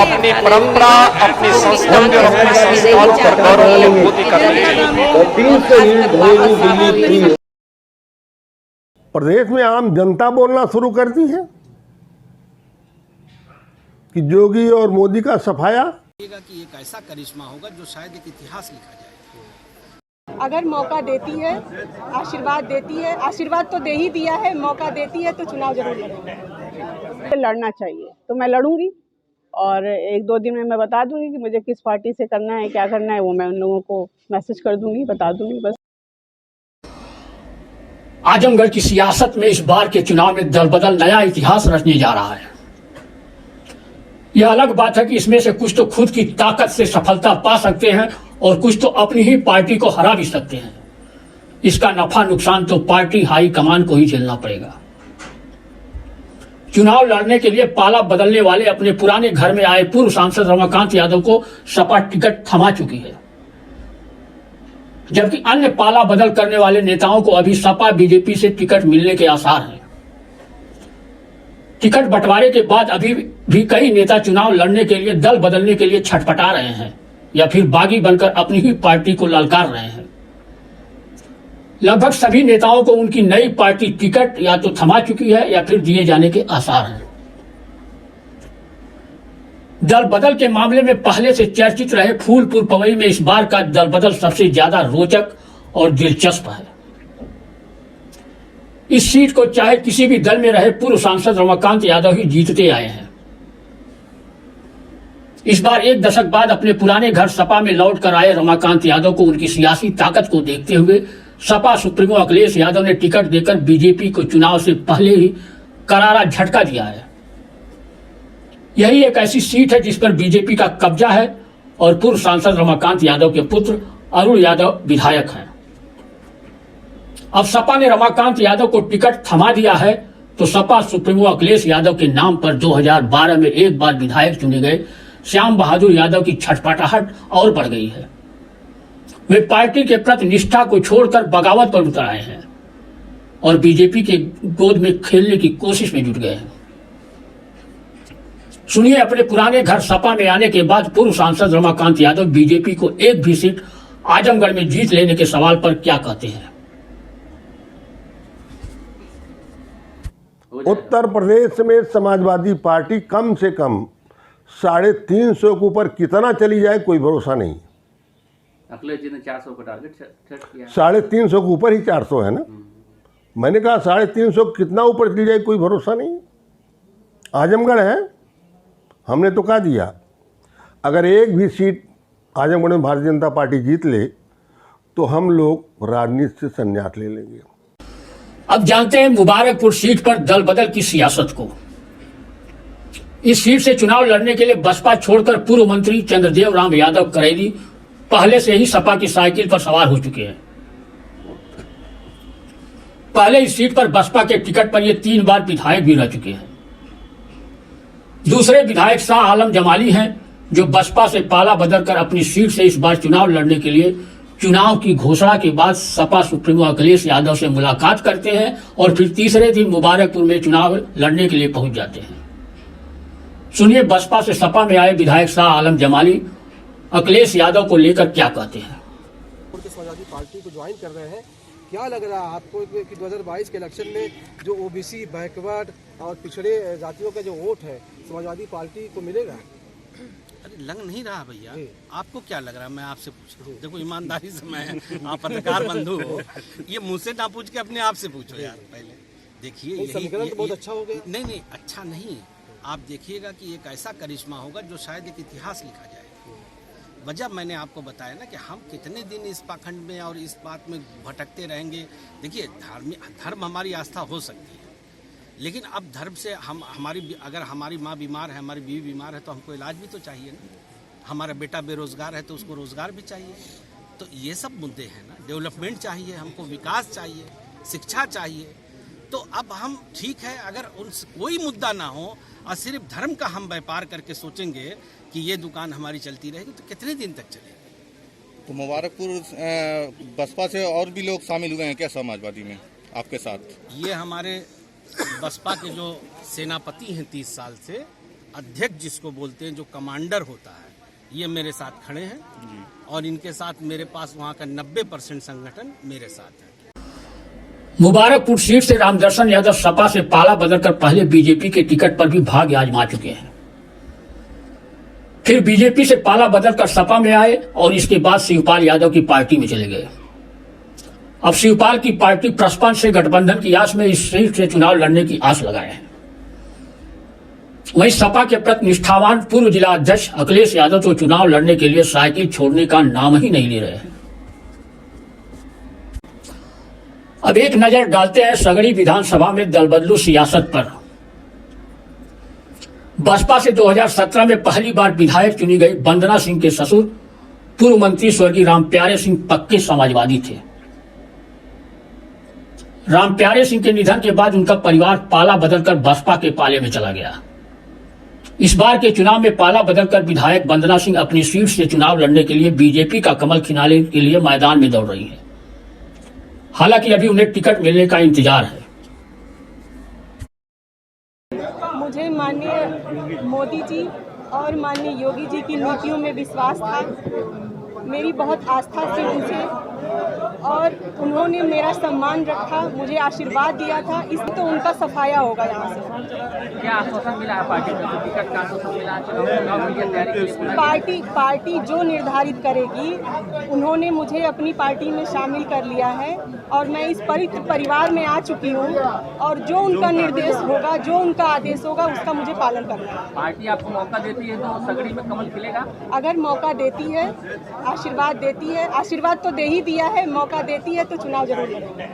अपनी परंपरा, अपनी संस्कृति और अपने संस्कारों पर गौरव की अनुभूति करनी चाहिए। प्रदेश में आम जनता बोलना शुरू करती है कि योगी और मोदी का सफाया कि एक ऐसा करिश्मा होगा जो शायद एक इतिहास लिखा जाए। अगर मौका देती है, आशीर्वाद देती है, आशीर्वाद तो दे ही दिया है, मौका देती है तो चुनाव जरूर लड़ेंगे। लड़ना चाहिए तो मैं लड़ूंगी और 1-2 दिन में मैं बता दूंगी कि मुझे किस पार्टी से करना है, क्या करना है, वो मैं उन लोगों को मैसेज कर दूंगी, बता दूंगी बस। आजमगढ़ की सियासत में इस बार के चुनाव में दल बदल नया इतिहास रचने जा रहा है। यह अलग बात है कि इसमें से कुछ तो खुद की ताकत से सफलता पा सकते हैं और कुछ तो अपनी ही पार्टी को हरा भी सकते हैं। इसका नफा नुकसान तो पार्टी हाई कमान को ही झेलना पड़ेगा। चुनाव लड़ने के लिए पाला बदलने वाले अपने पुराने घर में आए पूर्व सांसद रमाकांत यादव को सपा टिकट थमा चुकी है, जबकि अन्य पाला बदल करने वाले नेताओं को अभी सपा बीजेपी से टिकट मिलने के आसार हैं। टिकट बंटवारे के बाद अभी भी कई नेता चुनाव लड़ने के लिए, दल बदलने के लिए छटपटा रहे हैं या फिर बागी बनकर अपनी ही पार्टी को ललकार रहे हैं। लगभग सभी नेताओं को उनकी नई पार्टी टिकट या तो थमा चुकी है या फिर दिए जाने के आसार हैं। दल बदल के मामले में पहले से चर्चित रहे फूलपुर पवई में इस बार का दल बदल सबसे ज्यादा रोचक और दिलचस्प है। इस सीट को चाहे किसी भी दल में रहे पूर्व सांसद रमाकांत यादव ही जीतते आए हैं। इस बार 1 दशक बाद अपने पुराने घर सपा में लौट कर आए रमाकांत यादव को उनकी सियासी ताकत को देखते हुए सपा सुप्रीमो अखिलेश यादव ने टिकट देकर बीजेपी को चुनाव से पहले ही करारा झटका दिया है। यही एक ऐसी सीट है जिस पर बीजेपी का कब्जा है और पूर्व सांसद रमाकांत यादव के पुत्र अरुण यादव विधायक हैं। अब सपा ने रमाकांत यादव को टिकट थमा दिया है तो सपा सुप्रीमो अखिलेश यादव के नाम पर 2012 में एक बार विधायक चुने गए श्याम बहादुर यादव की छटपटाहट और बढ़ गई है। वे पार्टी के प्रति निष्ठा को छोड़कर बगावत पर उतर आए हैं और बीजेपी के गोद में खेलने की कोशिश में जुट गए हैं। सुनिए अपने पुराने घर सपा में आने के बाद पूर्व सांसद रमाकांत यादव बीजेपी को एक भी सीट आजमगढ़ में जीत लेने के सवाल पर क्या कहते हैं। उत्तर प्रदेश में समाजवादी पार्टी कम से कम 350 के ऊपर कितना चली जाए कोई भरोसा नहीं। अखिलेश जी ने 400 का टारगेट सेट किया। 350 के ऊपर ही 400 है ना। मैंने कहा 350 कितना ऊपर चली जाए कोई भरोसा नहीं। आजमगढ़ है, हमने तो कहा दिया अगर एक भी सीट आजमगढ़ में भारतीय जनता पार्टी जीत ले तो हम लोग राजनीति से संन्यास ले लेंगे। अब जानते हैं मुबारकपुर सीट पर दल बदल की सियासत को। इस सीट से चुनाव लड़ने के लिए बसपा छोड़कर पूर्व मंत्री चंद्रदेव राम यादव करेली पहले से ही सपा की साइकिल पर सवार हो चुके हैं। पहले इस सीट पर बसपा के टिकट पर ये 3 बार विधायक भी रह चुके हैं। दूसरे विधायक शाह आलम जमाली हैं जो बसपा से पाला बदल कर अपनी सीट से इस बार चुनाव लड़ने के लिए चुनाव की घोषणा के बाद सपा सुप्रीमो अखिलेश यादव से मुलाकात करते हैं और फिर तीसरे दिन मुबारकपुर में चुनाव लड़ने के लिए पहुंच जाते हैं। सुनिए बसपा से सपा में आए विधायक शाह आलम जमाली अखिलेश यादव को लेकर क्या कहते हैं। समाजवादी पार्टी को ज्वाइन कर रहे हैं, क्या लग रहा है आपको कि 2022 के इलेक्शन में जो ओबीसी, बैकवर्ड और पिछड़े जातियों का जो वोट है समाजवादी पार्टी को मिलेगा? अरे लग नहीं रहा भैया, आपको क्या लग रहा है? मैं आपसे पूछ रहा हूँ। देखो ईमानदारी से, मैं आप पत्रकार बंधु हो, ये मुझसे ना पूछ के अपने आप से पूछो यार। पहले देखिए समीकरण तो बहुत अच्छा हो गया। नहीं अच्छा नहीं, आप देखिएगा कि एक ऐसा करिश्मा होगा जो शायद एक इतिहास लिखा जाए। वजह मैंने आपको बताया ना कि हम कितने दिन इस पाखंड में और इस बात में भटकते रहेंगे। देखिए धर्म हमारी आस्था हो सकती है, लेकिन अब धर्म से अगर हमारी माँ बीमार है, हमारी बीवी बीमार है तो हमको इलाज भी तो चाहिए ना। हमारा बेटा बेरोजगार है तो उसको रोजगार भी चाहिए। तो ये सब मुद्दे हैं ना। डेवलपमेंट चाहिए हमको, विकास चाहिए, शिक्षा चाहिए। तो अब हम ठीक है, अगर उन कोई मुद्दा ना हो और सिर्फ धर्म का हम व्यापार करके सोचेंगे कि ये दुकान हमारी चलती रहेगी तो कितने दिन तक चलेगी। तो मुबारकपुर बसपा से और भी लोग शामिल हुए हैं क्या समाजवादी में आपके साथ? ये हमारे बसपा के जो सेनापति हैं 30 साल से, अध्यक्ष जिसको बोलते हैं, जो कमांडर होता है, ये मेरे साथ खड़े हैं और इनके साथ मेरे पास वहाँ का 90% संगठन मेरे साथ है। मुबारकपुर सीट से रामदर्शन यादव सपा से पाला बदलकर पहले बीजेपी के टिकट पर भी भाग्य आजमा चुके हैं। फिर बीजेपी से पाला बदलकर सपा में आए और इसके बाद शिवपाल यादव की पार्टी में चले गए। अब शिवपाल की पार्टी प्रसपन से गठबंधन की आस में इस सीट से चुनाव लड़ने की आस लगाए हैं। वहीं सपा के प्रति निष्ठावान पूर्व जिला अध्यक्ष अखिलेश यादव तो चुनाव लड़ने के लिए साइकिल छोड़ने का नाम ही नहीं ले रहे हैं। अब एक नजर डालते हैं सगड़ी विधानसभा में दल बदलू सियासत पर। बसपा से 2017 में पहली बार विधायक चुनी गई वंदना सिंह के ससुर पूर्व मंत्री स्वर्गीय रामप्यारे सिंह पक्के समाजवादी थे। रामप्यारे सिंह के निधन के बाद उनका परिवार पाला बदलकर बसपा के पाले में चला गया। इस बार के चुनाव में पाला बदलकर विधायक वंदना सिंह अपनी सीट से चुनाव लड़ने के लिए बीजेपी का कमल खिलाने के लिए मैदान में दौड़ रही हैं। हालांकि अभी उन्हें टिकट मिलने का इंतजार है। मुझे माननीय मोदी जी और माननीय योगी जी की नीतियों में विश्वास था। मेरी बहुत आस्था थी उनसे और उन्होंने मेरा सम्मान रखा, मुझे आशीर्वाद दिया था। इस तो उनका सफाया होगा यहाँ से। क्या आश्वासन मिला है पार्टी को? टिकट का आश्वासन मिला है? चुनाव की तैयारी की? पार्टी जो निर्धारित करेगी, उन्होंने मुझे अपनी पार्टी में शामिल कर लिया है और मैं इस पवित्र परिवार में आ चुकी हूँ और जो उनका निर्देश होगा, जो उनका आदेश होगा, उसका मुझे पालन करना है। पार्टी आपको मौका देती है तो सगड़ी में कमल खिलेगा? अगर मौका देती है, आशीर्वाद देती है, आशीर्वाद तो दे ही दिया है, मौका देती है तो चुनाव जरूर लड़ेंगे।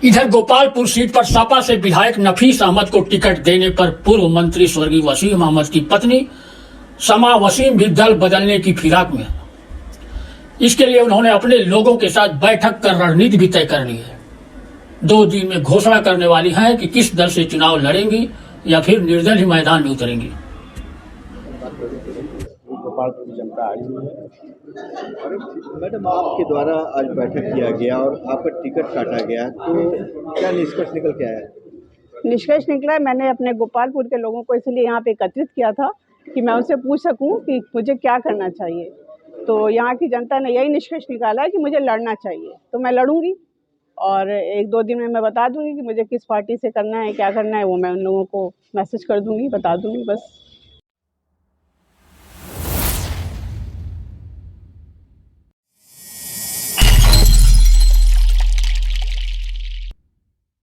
इधर गोपालपुर सीट पर सपा से विधायक नफीस अहमद को टिकट देने पर पूर्व मंत्री स्वर्गीय वसीम अहमद की पत्नी समा वसीम भी दल बदलने की फिराक में है। इसके लिए उन्होंने अपने लोगों के साथ बैठक कर रणनीति भी तय कर ली है। 2 दिन में घोषणा करने वाली है कि किस दल से चुनाव लड़ेंगी या फिर निर्दल ही मैदान में उतरेंगी। गोपालपुर की जनता आई हुई है। मैडम, आपके द्वारा आज बैठक किया गया और आपका टिकट काटा गया, तो क्या निष्कर्ष निकल के आया है? निष्कर्ष निकला है, मैंने अपने गोपालपुर के लोगों को इसलिए यहाँ पे एकत्रित किया था कि मैं उनसे पूछ सकूं कि मुझे क्या करना चाहिए। तो यहाँ की जनता ने यही निष्कर्ष निकाला है कि मुझे लड़ना चाहिए, तो मैं लड़ूंगी और 1-2 दिन में मैं बता दूंगी कि मुझे किस पार्टी से करना है, क्या करना है। वो मैं उन लोगों को मैसेज कर दूंगी, बता दूंगी बस।